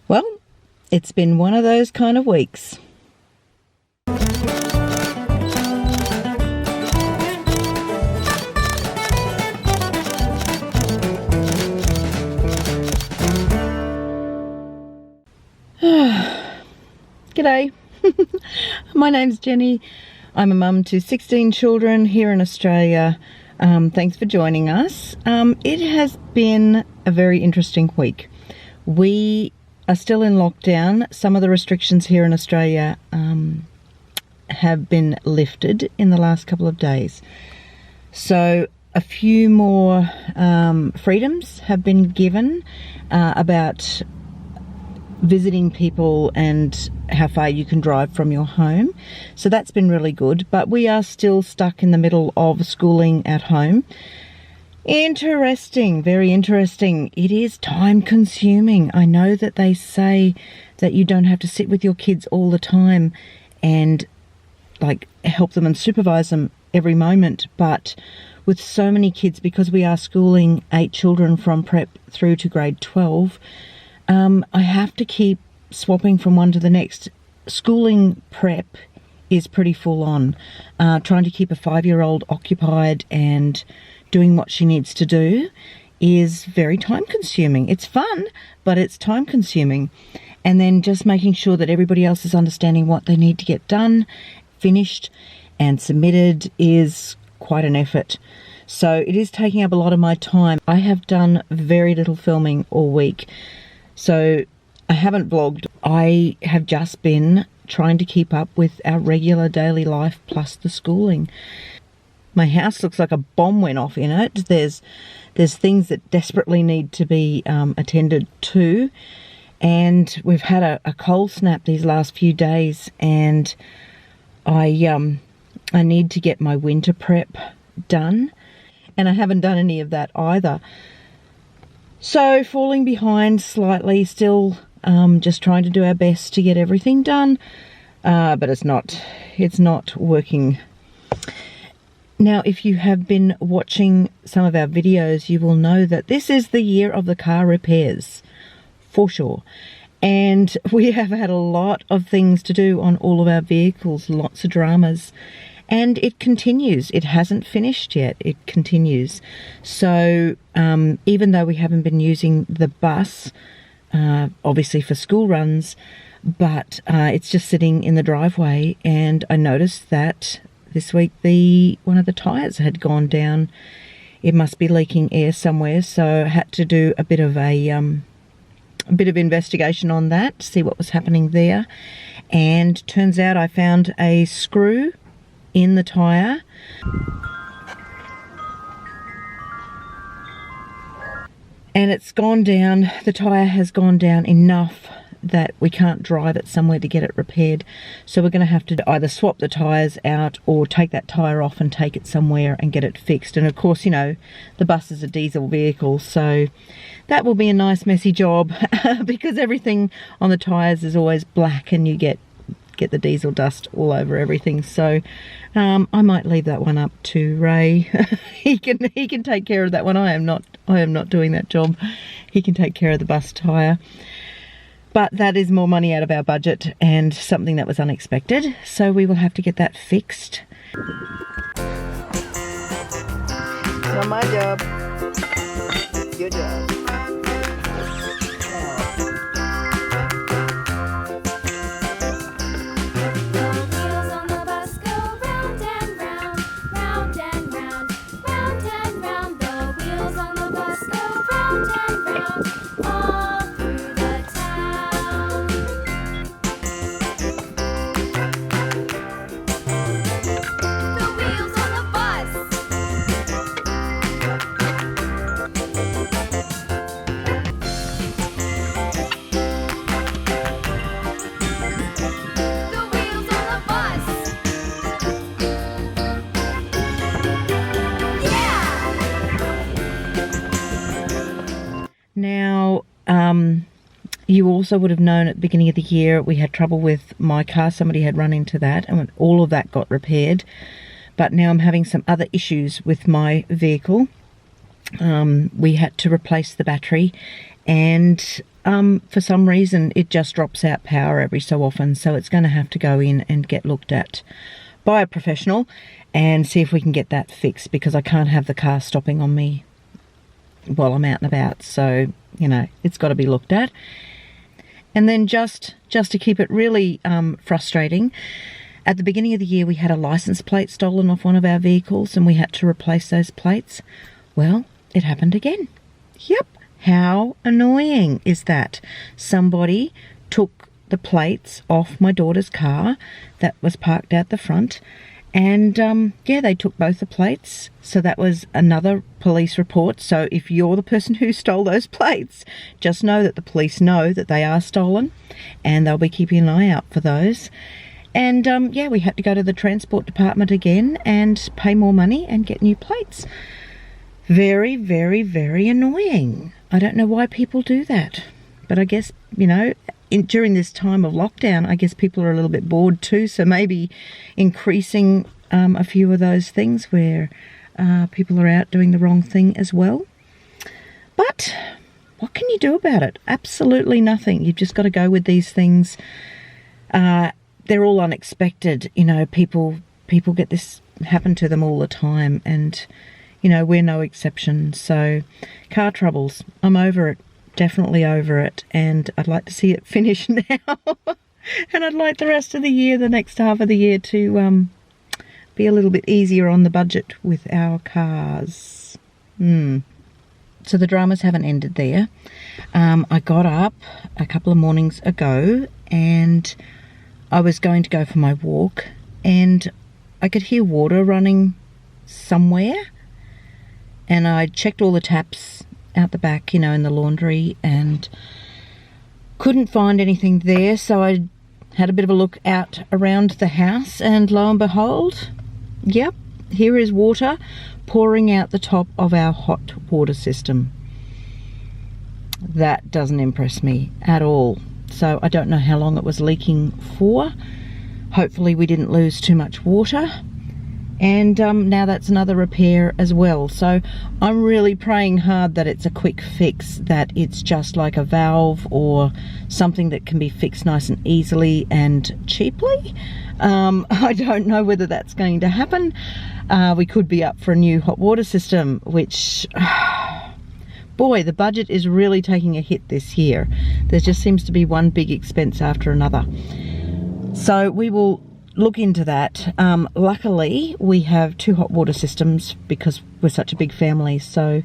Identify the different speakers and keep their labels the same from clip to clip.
Speaker 1: Well, it's been one of those kind of weeks. G'day, my name's Jenny. I'm a mum to 16 children here in Australia. Thanks for joining us. It has been a very interesting week. We are still in lockdown. Some of the restrictions here in Australia have been lifted in the last couple of days. So a few more freedoms have been given about visiting people and how far you can drive from your home. So that's been really good, but we are still stuck in the middle of schooling at home. Interesting, very interesting. It is time consuming. I know that they say that you don't have to sit with your kids all the time and like help them and supervise them every moment, but with so many kids, because we are schooling 8 children from prep through to grade 12, I have to keep swapping from one to the next. Schooling prep is pretty full on. Trying to keep a 5-year-old occupied and doing what she needs to do is very time consuming. It's fun, but it's time consuming. And then just making sure that everybody else is understanding what they need to get done, finished and submitted is quite an effort. So it is taking up a lot of my time. I have done very little filming all week. So I haven't vlogged. I have just been trying to keep up with our regular daily life plus the schooling. My house looks like a bomb went off in it. There's things that desperately need to be attended to. And we've had a cold snap these last few days, and I need to get my winter prep done. And I haven't done any of that either. So falling behind slightly, still just trying to do our best to get everything done, but it's not working. Now, if you have been watching some of our videos, you will know that this is the year of the car repairs, for sure. And we have had a lot of things to do on all of our vehicles, lots of dramas. And it continues. It hasn't finished yet. It continues. So even though we haven't been using the bus, obviously for school runs, but it's just sitting in the driveway, and I noticed that this week one of the tyres had gone down. It must be leaking air somewhere, so I had to do a bit of investigation on that, see what was happening there. And turns out I found a screw in the tyre. And it's gone down, the tyre has gone down enough that we can't drive it somewhere to get it repaired. So we're going to have to either swap the tyres out or take that tyre off and take it somewhere and get it fixed. And of course, you know, the bus is a diesel vehicle, so that will be a nice messy job because everything on the tyres is always black and you get the diesel dust all over everything. So I might leave that one up to Ray. he can take care of that one. I am not doing that job. He can take care of the bus tyre. But that is more money out of our budget and something that was unexpected. So we will have to get that fixed. Not my job. Your job. Now, you also would have known at the beginning of the year we had trouble with my car. Somebody had run into that and all of that got repaired. But now I'm having some other issues with my vehicle. We had to replace the battery, and for some reason, it just drops out power every so often. So it's going to have to go in and get looked at by a professional and see if we can get that fixed, because I can't have the car stopping on me while I'm out and about. So, you know, it's got to be looked at. And then just to keep it really frustrating, at the beginning of the year, we had a license plate stolen off one of our vehicles and we had to replace those plates. Well, it happened again. Yep. How annoying is that? Somebody took the plates off my daughter's car that was parked out the front, and yeah, they took both the plates. So that was another police report. So if you're the person who stole those plates, just know that the police know that they are stolen and they'll be keeping an eye out for those. And yeah, we had to go to the transport department again and pay more money and get new plates. Very, very, very annoying. I don't know why people do that, but I guess, you know, during this time of lockdown, I guess people are a little bit bored too, so maybe increasing a few of those things where people are out doing the wrong thing as well. But what can you do about it? Absolutely nothing. You've just got to go with these things. They're all unexpected. You know, people get this happen to them all the time, and you know, we're no exception. So car troubles, I'm over it, definitely over it, and I'd like to see it finish now. And I'd like the rest of the year, the next half of the year, to be a little bit easier on the budget with our cars. So the dramas haven't ended there. I got up a couple of mornings ago and I was going to go for my walk, and I could hear water running somewhere, and I checked all the taps out the back, you know, in the laundry, and couldn't find anything there. So I had a bit of a look out around the house, and lo and behold, yep, here is water pouring out the top of our hot water system. That doesn't impress me at all. So I don't know how long it was leaking for. Hopefully we didn't lose too much water. And now that's another repair as well. So I'm really praying hard that it's a quick fix, that it's just like a valve or something that can be fixed nice and easily and cheaply. I don't know whether that's going to happen. We could be up for a new hot water system, which, boy, the budget is really taking a hit this year. There just seems to be one big expense after another. So we will look into that. Luckily, we have 2 hot water systems because we're such a big family. So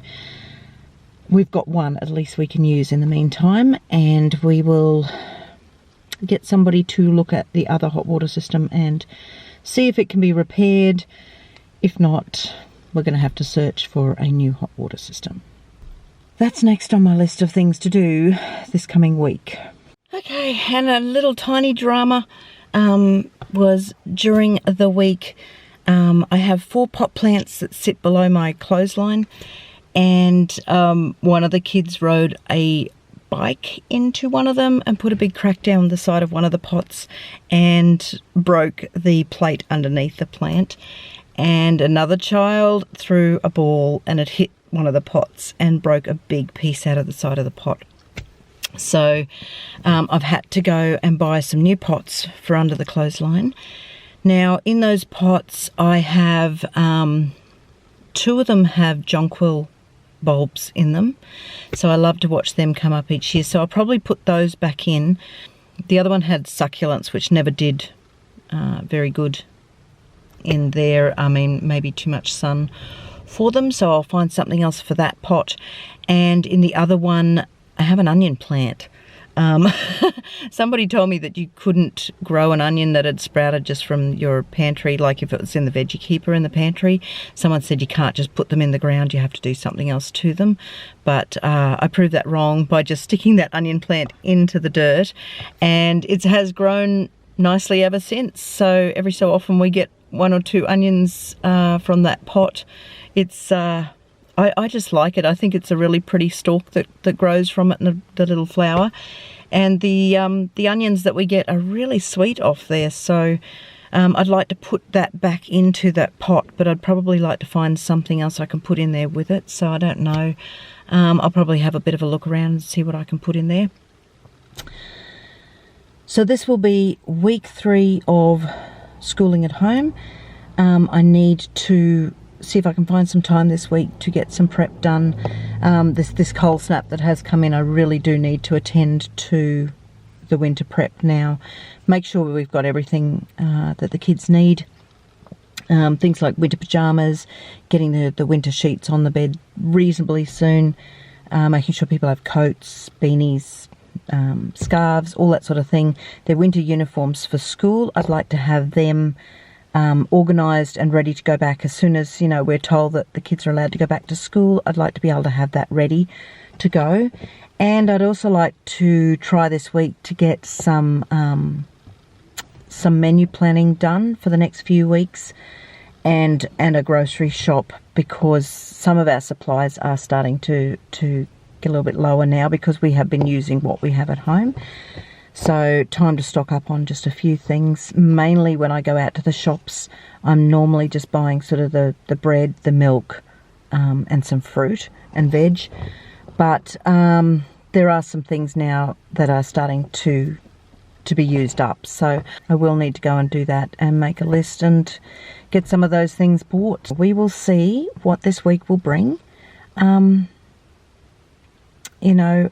Speaker 1: we've got one at least we can use in the meantime, and we will get somebody to look at the other hot water system and see if it can be repaired. If not, we're going to have to search for a new hot water system. That's next on my list of things to do this coming week. Okay, and a little tiny drama was during the week. I have 4 pot plants that sit below my clothesline, and one of the kids rode a bike into one of them and put a big crack down the side of one of the pots and broke the plate underneath the plant. And another child threw a ball and it hit one of the pots and broke a big piece out of the side of the pot. So I've had to go and buy some new pots for under the clothesline. Now in those pots I have 2 of them have jonquil bulbs in them, so I love to watch them come up each year, so I'll probably put those back in. The other one had succulents, which never did very good in there. I mean, maybe too much sun for them, so I'll find something else for that pot. And in the other one I have an onion plant. Somebody told me that you couldn't grow an onion that had sprouted just from your pantry, like if it was in the veggie keeper in the pantry. Someone said you can't just put them in the ground, you have to do something else to them. But I proved that wrong by just sticking that onion plant into the dirt, and it has grown nicely ever since. So every so often we get 1 or 2 onions from that pot. It's I just like it. I think it's a really pretty stalk that grows from it, and the little flower. And the onions that we get are really sweet off there. So I'd like to put that back into that pot, but I'd probably like to find something else I can put in there with it. So I don't know. I'll probably have a bit of a look around and see what I can put in there. So this will be week 3 of schooling at home. I need to see if I can find some time this week to get some prep done. This cold snap that has come in, I really do need to attend to the winter prep now. Make sure we've got everything that the kids need. Things like winter pyjamas, getting the winter sheets on the bed reasonably soon, making sure people have coats, beanies, scarves, all that sort of thing. Their winter uniforms for school, I'd like to have them organised and ready to go back as soon as, we're told that the kids are allowed to go back to school. I'd like to be able to have that ready to go. And I'd also like to try this week to get some menu planning done for the next few weeks, and a grocery shop, because some of our supplies are starting to get a little bit lower now because we have been using what we have at home. So time to stock up on just a few things. Mainly when I go out to the shops, I'm normally just buying sort of the bread, the milk, and some fruit and veg. But there are some things now that are starting to be used up. So I will need to go and do that and make a list and get some of those things bought. We will see what this week will bring.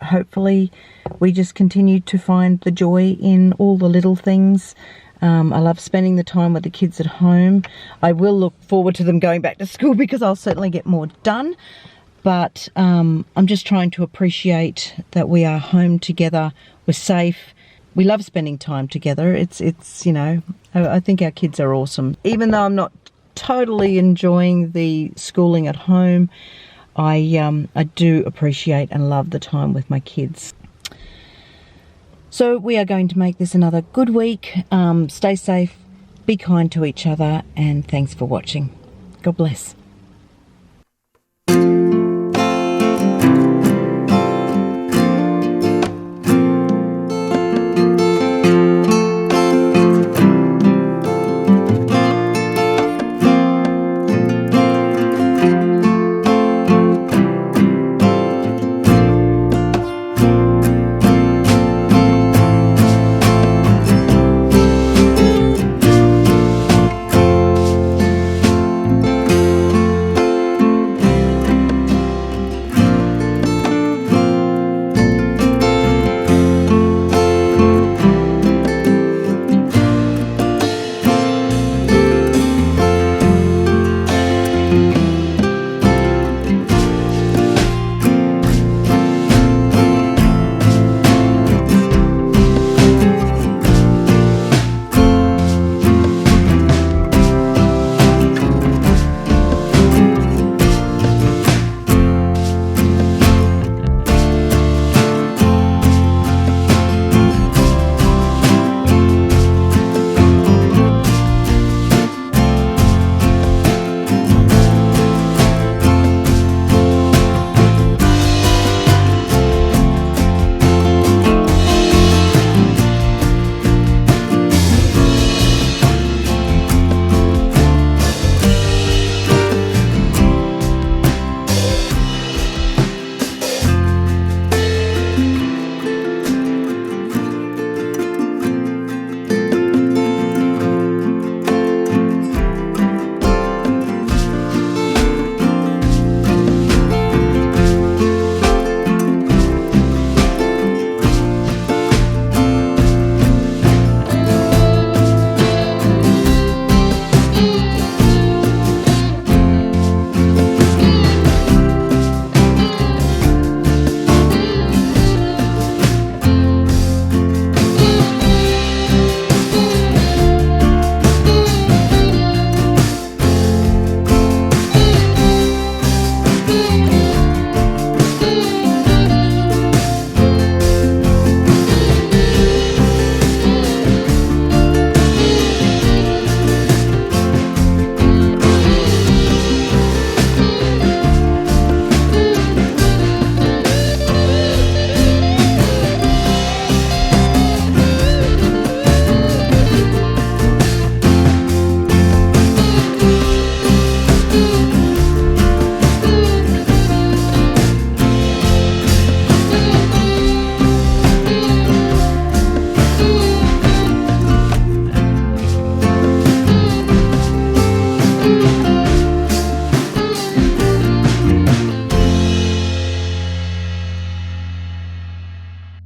Speaker 1: Hopefully we just continue to find the joy in all the little things. I love spending the time with the kids at home. I will look forward to them going back to school because I'll certainly get more done. But I'm just trying to appreciate that we are home together. We're safe. We love spending time together. It's I think our kids are awesome. Even though I'm not totally enjoying the schooling at home, I do appreciate and love the time with my kids. So we are going to make this another good week. Stay safe, be kind to each other, and thanks for watching. God bless.